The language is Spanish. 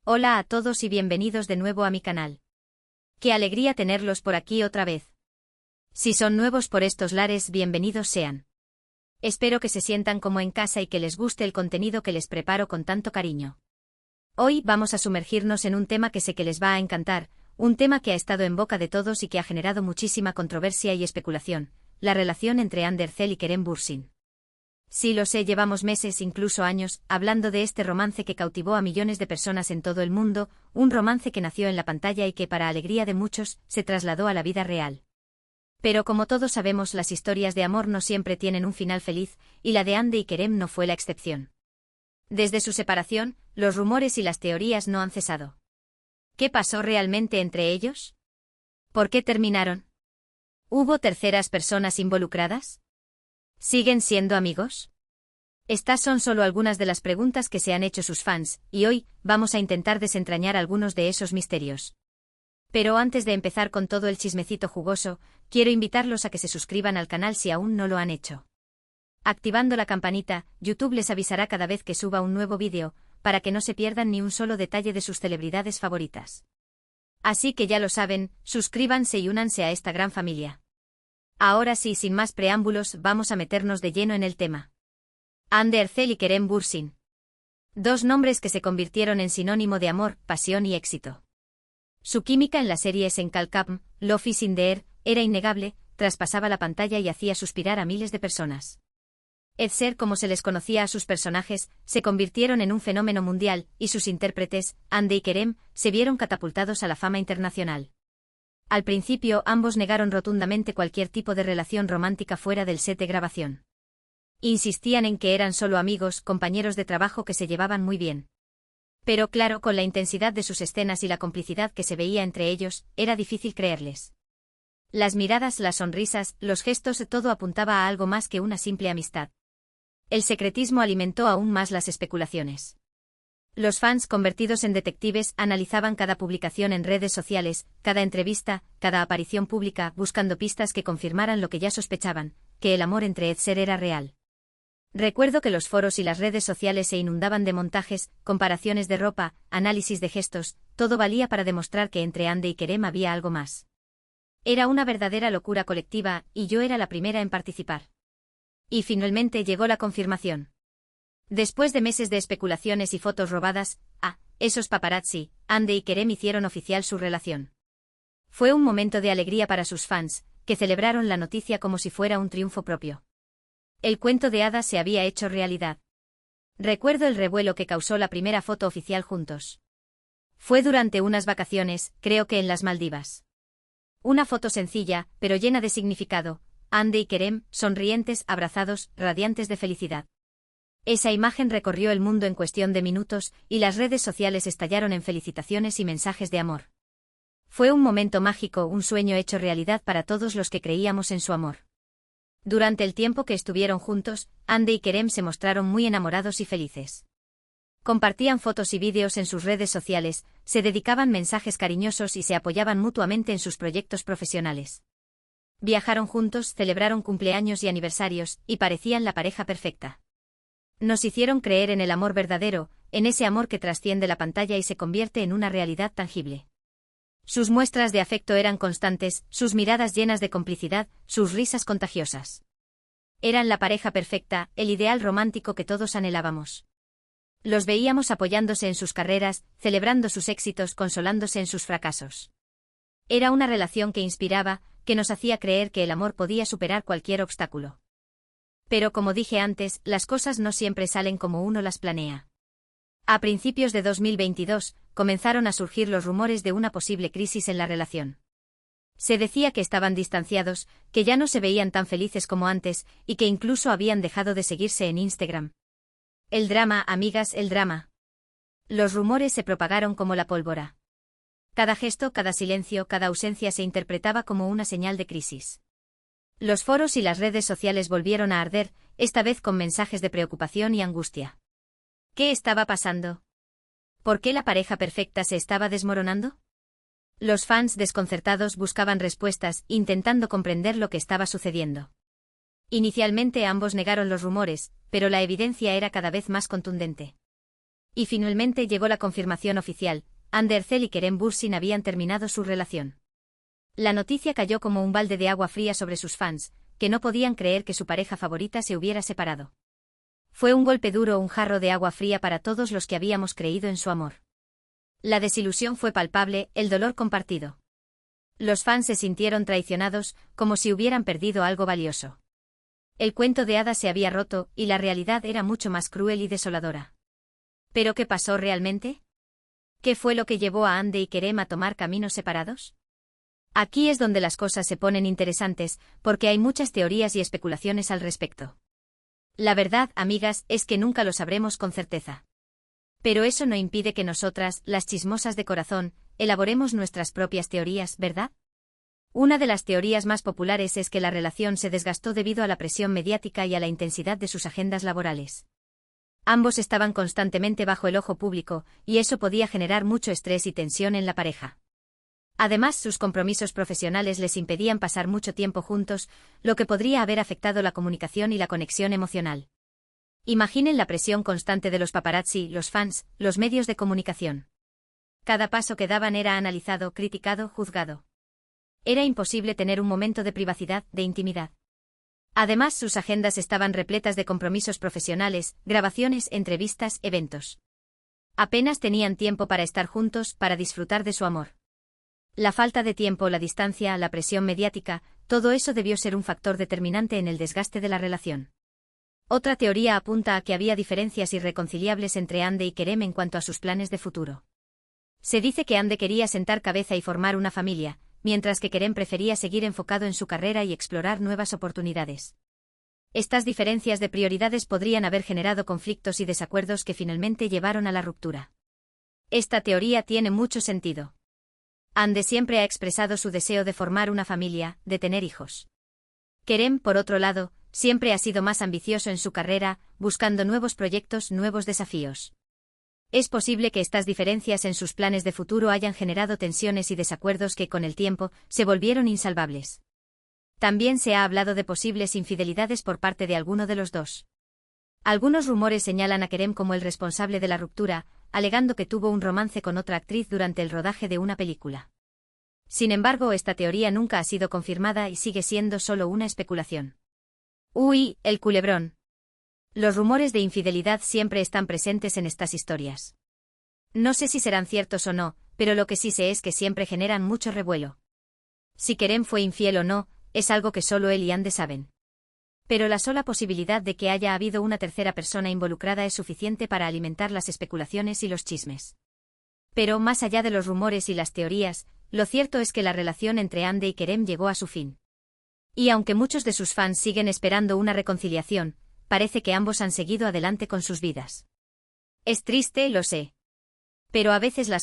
Hola a todos y bienvenidos de nuevo a mi canal. Qué alegría tenerlos por aquí otra vez. Si son nuevos por estos lares, bienvenidos sean. Espero que se sientan como en casa y que les guste el contenido que les preparo con tanto cariño. Hoy vamos a sumergirnos en un tema que sé que les va a encantar, un tema que ha estado en boca de todos y que ha generado muchísima controversia y especulación, la relación entre Hande Erçel y Kerem Bürsin. Sí lo sé, llevamos meses, incluso años, hablando de este romance que cautivó a millones de personas en todo el mundo, un romance que nació en la pantalla y que, para alegría de muchos, se trasladó a la vida real. Pero como todos sabemos, las historias de amor no siempre tienen un final feliz, y la de Hande y Kerem no fue la excepción. Desde su separación, los rumores y las teorías no han cesado. ¿Qué pasó realmente entre ellos? ¿Por qué terminaron? ¿Hubo terceras personas involucradas? ¿Siguen siendo amigos? Estas son solo algunas de las preguntas que se han hecho sus fans, y hoy vamos a intentar desentrañar algunos de esos misterios. Pero antes de empezar con todo el chismecito jugoso, quiero invitarlos a que se suscriban al canal si aún no lo han hecho. Activando la campanita, YouTube les avisará cada vez que suba un nuevo vídeo, para que no se pierdan ni un solo detalle de sus celebridades favoritas. Así que ya lo saben, suscríbanse y únanse a esta gran familia. Ahora sí, sin más preámbulos, vamos a meternos de lleno en el tema. Hande Erçel y Kerem Bürsin. Dos nombres que se convirtieron en sinónimo de amor, pasión y éxito. Su química en la serie Senkalkapm, Love is in the air, era innegable, traspasaba la pantalla y hacía suspirar a miles de personas. Erçel, como se les conocía a sus personajes, se convirtieron en un fenómeno mundial, y sus intérpretes, Hande y Kerem, se vieron catapultados a la fama internacional. Al principio, ambos negaron rotundamente cualquier tipo de relación romántica fuera del set de grabación. Insistían en que eran solo amigos, compañeros de trabajo que se llevaban muy bien. Pero claro, con la intensidad de sus escenas y la complicidad que se veía entre ellos, era difícil creerles. Las miradas, las sonrisas, los gestos, todo apuntaba a algo más que una simple amistad. El secretismo alimentó aún más las especulaciones. Los fans, convertidos en detectives, analizaban cada publicación en redes sociales, cada entrevista, cada aparición pública, buscando pistas que confirmaran lo que ya sospechaban, que el amor entre Erçel era real. Recuerdo que los foros y las redes sociales se inundaban de montajes, comparaciones de ropa, análisis de gestos, todo valía para demostrar que entre Hande y Kerem había algo más. Era una verdadera locura colectiva, y yo era la primera en participar. Y finalmente llegó la confirmación. Después de meses de especulaciones y fotos robadas, esos paparazzi, Hande y Kerem hicieron oficial su relación. Fue un momento de alegría para sus fans, que celebraron la noticia como si fuera un triunfo propio. El cuento de hadas se había hecho realidad. Recuerdo el revuelo que causó la primera foto oficial juntos. Fue durante unas vacaciones, creo que en las Maldivas. Una foto sencilla, pero llena de significado, Hande y Kerem, sonrientes, abrazados, radiantes de felicidad. Esa imagen recorrió el mundo en cuestión de minutos, y las redes sociales estallaron en felicitaciones y mensajes de amor. Fue un momento mágico, un sueño hecho realidad para todos los que creíamos en su amor. Durante el tiempo que estuvieron juntos, Hande y Kerem se mostraron muy enamorados y felices. Compartían fotos y vídeos en sus redes sociales, se dedicaban mensajes cariñosos y se apoyaban mutuamente en sus proyectos profesionales. Viajaron juntos, celebraron cumpleaños y aniversarios, y parecían la pareja perfecta. Nos hicieron creer en el amor verdadero, en ese amor que trasciende la pantalla y se convierte en una realidad tangible. Sus muestras de afecto eran constantes, sus miradas llenas de complicidad, sus risas contagiosas. Eran la pareja perfecta, el ideal romántico que todos anhelábamos. Los veíamos apoyándose en sus carreras, celebrando sus éxitos, consolándose en sus fracasos. Era una relación que inspiraba, que nos hacía creer que el amor podía superar cualquier obstáculo. Pero como dije antes, las cosas no siempre salen como uno las planea. A principios de 2022, comenzaron a surgir los rumores de una posible crisis en la relación. Se decía que estaban distanciados, que ya no se veían tan felices como antes, y que incluso habían dejado de seguirse en Instagram. El drama, amigas, el drama. Los rumores se propagaron como la pólvora. Cada gesto, cada silencio, cada ausencia se interpretaba como una señal de crisis. Los foros y las redes sociales volvieron a arder, esta vez con mensajes de preocupación y angustia. ¿Qué estaba pasando? ¿Por qué la pareja perfecta se estaba desmoronando? Los fans desconcertados buscaban respuestas, intentando comprender lo que estaba sucediendo. Inicialmente ambos negaron los rumores, pero la evidencia era cada vez más contundente. Y finalmente llegó la confirmación oficial: Hande Erçel y Kerem Bürsin habían terminado su relación. La noticia cayó como un balde de agua fría sobre sus fans, que no podían creer que su pareja favorita se hubiera separado. Fue un golpe duro, un jarro de agua fría para todos los que habíamos creído en su amor. La desilusión fue palpable, el dolor compartido. Los fans se sintieron traicionados, como si hubieran perdido algo valioso. El cuento de hadas se había roto, y la realidad era mucho más cruel y desoladora. ¿Pero qué pasó realmente? ¿Qué fue lo que llevó a Hande y Kerem a tomar caminos separados? Aquí es donde las cosas se ponen interesantes, porque hay muchas teorías y especulaciones al respecto. La verdad, amigas, es que nunca lo sabremos con certeza. Pero eso no impide que nosotras, las chismosas de corazón, elaboremos nuestras propias teorías, ¿verdad? Una de las teorías más populares es que la relación se desgastó debido a la presión mediática y a la intensidad de sus agendas laborales. Ambos estaban constantemente bajo el ojo público, y eso podía generar mucho estrés y tensión en la pareja. Además, sus compromisos profesionales les impedían pasar mucho tiempo juntos, lo que podría haber afectado la comunicación y la conexión emocional. Imaginen la presión constante de los paparazzi, los fans, los medios de comunicación. Cada paso que daban era analizado, criticado, juzgado. Era imposible tener un momento de privacidad, de intimidad. Además, sus agendas estaban repletas de compromisos profesionales, grabaciones, entrevistas, eventos. Apenas tenían tiempo para estar juntos, para disfrutar de su amor. La falta de tiempo, la distancia, la presión mediática, todo eso debió ser un factor determinante en el desgaste de la relación. Otra teoría apunta a que había diferencias irreconciliables entre Hande y Kerem en cuanto a sus planes de futuro. Se dice que Hande quería sentar cabeza y formar una familia, mientras que Kerem prefería seguir enfocado en su carrera y explorar nuevas oportunidades. Estas diferencias de prioridades podrían haber generado conflictos y desacuerdos que finalmente llevaron a la ruptura. Esta teoría tiene mucho sentido. Hande siempre ha expresado su deseo de formar una familia, de tener hijos. Kerem, por otro lado, siempre ha sido más ambicioso en su carrera, buscando nuevos proyectos, nuevos desafíos. Es posible que estas diferencias en sus planes de futuro hayan generado tensiones y desacuerdos que con el tiempo se volvieron insalvables. También se ha hablado de posibles infidelidades por parte de alguno de los dos. Algunos rumores señalan a Kerem como el responsable de la ruptura, alegando que tuvo un romance con otra actriz durante el rodaje de una película. Sin embargo, esta teoría nunca ha sido confirmada y sigue siendo solo una especulación. ¡Uy, el culebrón! Los rumores de infidelidad siempre están presentes en estas historias. No sé si serán ciertos o no, pero lo que sí sé es que siempre generan mucho revuelo. Si Kerem fue infiel o no, es algo que solo él y Hande saben. Pero la sola posibilidad de que haya habido una tercera persona involucrada es suficiente para alimentar las especulaciones y los chismes. Pero más allá de los rumores y las teorías, lo cierto es que la relación entre Hande y Kerem llegó a su fin. Y aunque muchos de sus fans siguen esperando una reconciliación, parece que ambos han seguido adelante con sus vidas. Es triste, lo sé. Pero a veces las